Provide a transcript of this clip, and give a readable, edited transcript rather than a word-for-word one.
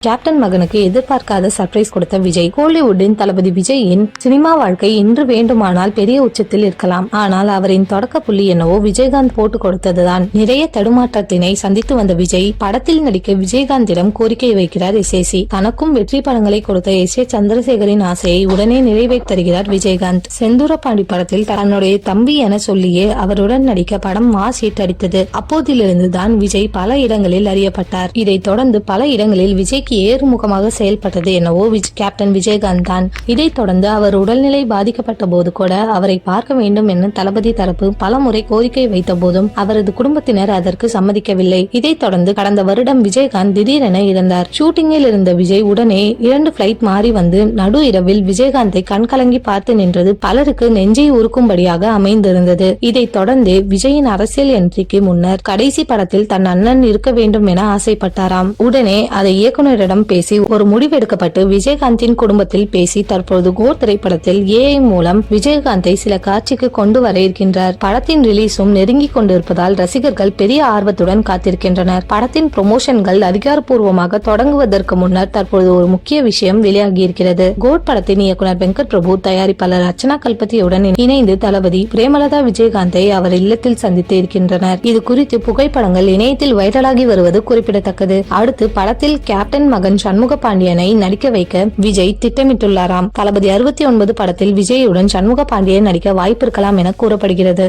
Captain மகனுக்கு எதிர்பார்க்காத surprise கொடுத்த விஜய். கோலிவுட்டின் தளபதி விஜயின் சினிமா வாழ்க்கை இன்று வேண்டுமானால் பெரிய உச்சத்தில் இருக்கலாம். ஆனால் அவரின் தொடக்க புள்ளி என்னவோ விஜயகாந்த் போட்டு கொடுத்ததுதான். நிறைய தடுமாற்றத்தினை சந்தித்து வந்த விஜய் படத்தில் நடிக்க விஜயகாந்திடம் கோரிக்கை வைக்கிறார் எஸ்ஏசி. தனக்கும் வெற்றி படங்களை கொடுத்த எஸ்.ஏ. சந்திரசேகரின் ஆசையை உடனே நிறைவேற்றி தருகிறார் விஜயகாந்த். செந்தூரபாண்டி படத்தில் தன்னுடைய தம்பி என சொல்லியே அவருடன் நடிக்க படம் மாஸ் ஹிட் அடித்தது. அப்போதிலிருந்து தான் விஜய் பல இடங்களில் அறியப்பட்டார். இதைத் தொடர்ந்து பல இடங்களில் விஜய் ஏறுமுகமாக செயல்பட்டது என்னவோ கேப்டன் விஜயகாந்த் தான். இதைத் தொடர்ந்து அவர் உடல்நிலை பாதிக்கப்பட்ட போது கூட அவரை பார்க்க வேண்டும் என தளபதி தரப்பு பல முறை கோரிக்கை வைத்த போதும் அவரது குடும்பத்தினர் அதற்கு சம்மதிக்கவில்லை. இதைத் தொடர்ந்து கடந்த வருடம் விஜயகாந்த் திடீரென இறந்தார். ஷூட்டிங்கில் இருந்த விஜய் உடனே 2 பிளைட் மாறி வந்து நடு இரவில் விஜயகாந்தை கண்கலங்கி பார்த்து நின்றது பலருக்கு நெஞ்சை உருக்கும்படியாக அமைந்திருந்தது. இதைத் தொடர்ந்து விஜயின் அரசியல் என்ட்ரிக்கு முன்னர் கடைசி படத்தில் தன் அண்ணன் இருக்க வேண்டும் என ஆசைப்பட்டாராம். உடனே அதை இயக்குனர் பேசி ஒரு முடிவெடுக்கப்பட்டு விஜயகாந்தின் குடும்பத்தில் பேசி தற்போது கோட் திரைப்படத்தில் AI மூலம் விஜயகாந்தை சில காட்சிக்கு கொண்டு வர இருக்கின்றார். படத்தின் ரிலீஸும் நெருங்கி கொண்டிருப்பதால் ரசிகர்கள் பெரிய ஆர்வத்துடன் காத்திருக்கின்றனர். படத்தின் ப்ரொமோஷன்கள் அதிகாரப்பூர்வமாக தொடங்குவதற்கு முன்னர் தற்போது ஒரு முக்கிய விஷயம் வெளியாகி இருக்கிறது. கோட் படத்தின் இயக்குனர் வெங்கட் பிரபு தயாரிப்பாளர் அர்ச்சனா கல்பதியுடன் இணைந்து தளபதி பிரேமலதா விஜயகாந்தை அவர் இல்லத்தில் சந்தித்து இருக்கின்றனர். இது குறித்து புகைப்படங்கள் இணையத்தில் வைரலாகி வருவது குறிப்பிடத்தக்கது. அடுத்து படத்தில் கேப்டன் மகன் சண்முக பாண்டியனை நடிக்க வைக்க விஜய் திட்டமிட்டுள்ளாராம். தளபதி 69 படத்தில் விஜயுடன் சண்முக பாண்டியன் நடிக்க வாய்ப்பிருக்கலாம் என கூறப்படுகிறது.